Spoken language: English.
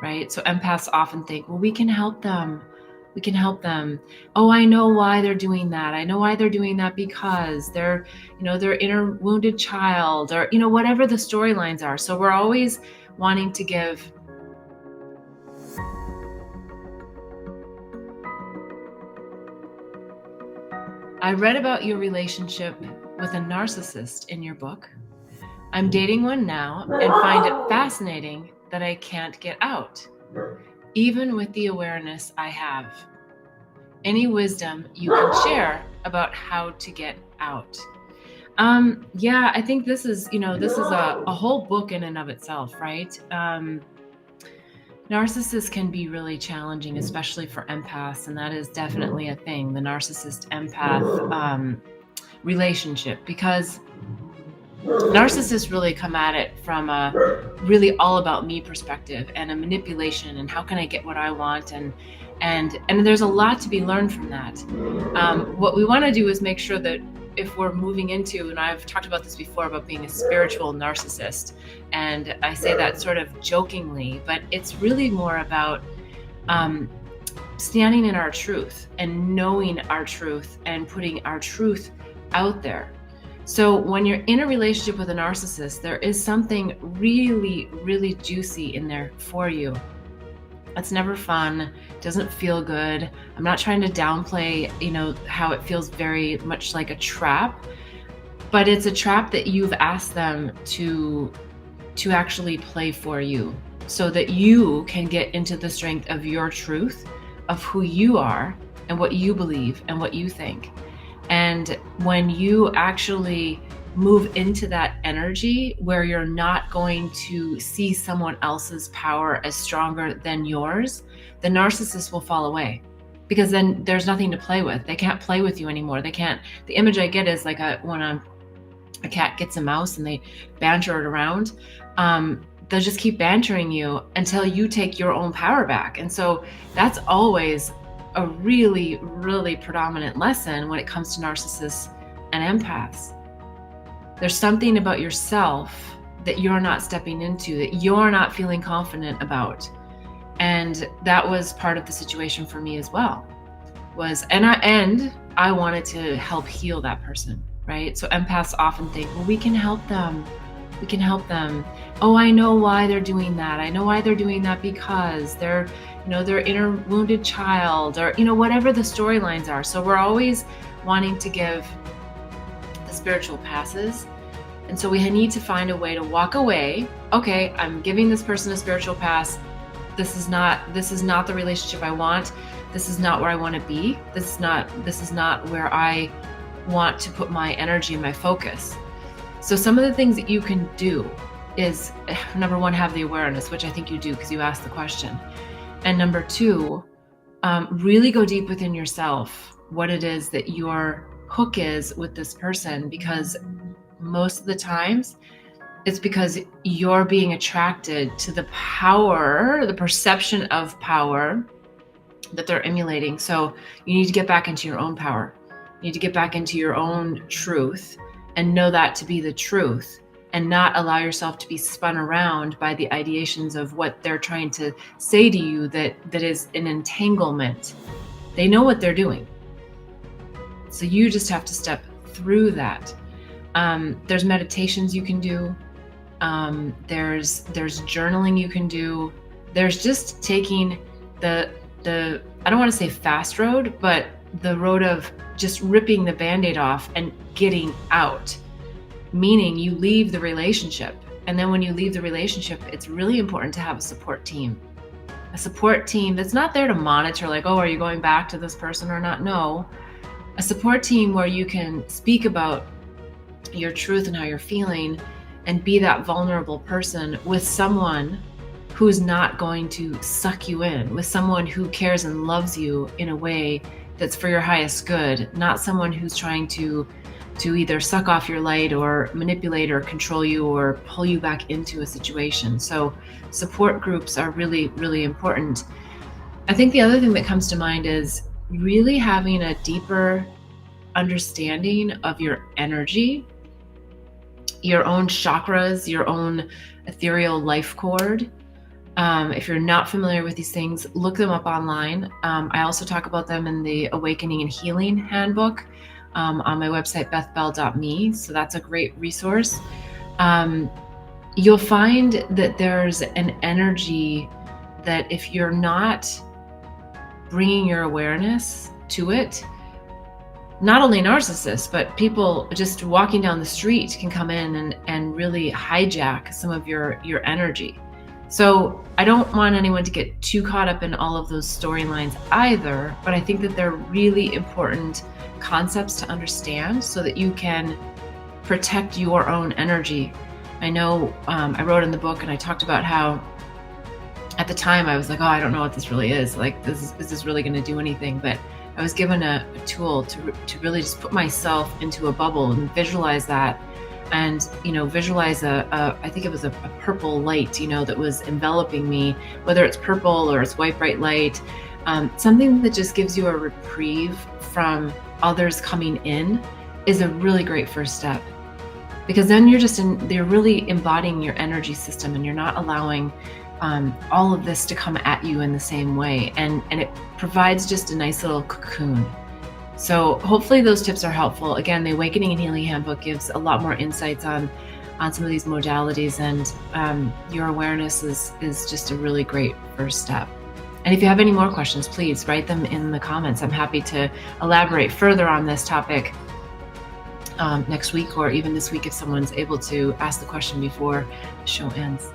right? So empaths often think, well, we can help them. We can help them. Oh, I know why they're doing that. I know why they're doing that because they're, their inner wounded child, or, whatever the storylines are. So we're always wanting to give I read about your relationship with a narcissist in your book. I'm dating one now and find it fascinating that I can't get out, even with the awareness I have. Any wisdom you can share about how to get out? Yeah, I think this is a whole book in and of itself, right? Narcissists can be really challenging, especially for empaths, and that is definitely a thing, the narcissist empath relationship, because narcissists really come at it from a really all about me perspective and a manipulation and how can I get what I want, and there's a lot to be learned from that. What we want to do is make sure that if we're moving into, and I've talked about this before about being a spiritual narcissist, and I say that sort of jokingly, but it's really more about standing in our truth and knowing our truth and putting our truth out there. So when you're in a relationship with a narcissist, there is something really, really juicy in there for you. It's never fun, doesn't feel good. I'm not trying to downplay, how it feels very much like a trap, but it's a trap that you've asked them to actually play for you so that you can get into the strength of your truth, of who you are and what you believe and what you think. And when you actually move into that energy where you're not going to see someone else's power as stronger than yours, the narcissist will fall away, because then there's nothing to play with. They can't play with you anymore. They can't. The image I get is like when a cat gets a mouse and they banter it around. They'll just keep bantering you until you take your own power back. And so that's always a really, really predominant lesson when it comes to narcissists and empaths. There's something about yourself that you're not stepping into, that you're not feeling confident about. And that was part of the situation for me as well. I wanted to help heal that person, right? So empaths often think, well, we can help them. We can help them. Oh, I know why they're doing that. I know why they're doing that because they're, their inner wounded child, or, whatever the storylines are. So we're always wanting to give the spiritual passes. And so we need to find a way to walk away. Okay, I'm giving this person a spiritual pass. This is not the relationship I want. This is not where I want to be. This is not where I want to put my energy and my focus. So some of the things that you can do is, number one, have the awareness, which I think you do because you asked the question. And number two, really go deep within yourself, what it is that your hook is with this person, because most of the times it's because you're being attracted to the power, the perception of power that they're emulating. So you need to get back into your own power. You need to get back into your own truth and know that to be the truth, and not allow yourself to be spun around by the ideations of what they're trying to say to you that is an entanglement. They know what they're doing. So you just have to step through that. There's meditations you can do. There's journaling you can do. There's just taking the I don't want to say fast road, but the road of just ripping the Band-Aid off and getting out, meaning you leave the relationship. And then when you leave the relationship, it's really important to have a support team that's not there to monitor, like, oh, are you going back to this person or not? No, a support team where you can speak about your truth and how you're feeling and be that vulnerable person with someone who's not going to suck you in, with someone who cares and loves you in a way that's for your highest good, not someone who's trying to either suck off your light or manipulate or control you or pull you back into a situation. So support groups are really, really important. I think the other thing that comes to mind is really having a deeper understanding of your energy, your own chakras, your own ethereal life cord. If you're not familiar with these things, look them up online. I also talk about them in the Awakening and Healing Handbook on my website, bethbell.me. So that's a great resource. You'll find that there's an energy that if you're not bringing your awareness to it, not only narcissists, but people just walking down the street can come in and really hijack some of your energy. So I don't want anyone to get too caught up in all of those storylines either, but I think that they're really important concepts to understand so that you can protect your own energy. I know I wrote in the book and I talked about how at the time I was like, oh, I don't know what this really is. Like, is this really going to do anything? But I was given a tool to really just put myself into a bubble and visualize that. And, visualize I think it was a purple light, that was enveloping me, whether it's purple or it's white, bright light, something that just gives you a reprieve from others coming in is a really great first step. Because then they're really embodying your energy system and you're not allowing all of this to come at you in the same way. And it provides just a nice little cocoon. So hopefully those tips are helpful. Again, the Awakening and Healing Handbook gives a lot more insights on some of these modalities, and your awareness is just a really great first step. And if you have any more questions, please write them in the comments. I'm happy to elaborate further on this topic next week or even this week if someone's able to ask the question before the show ends.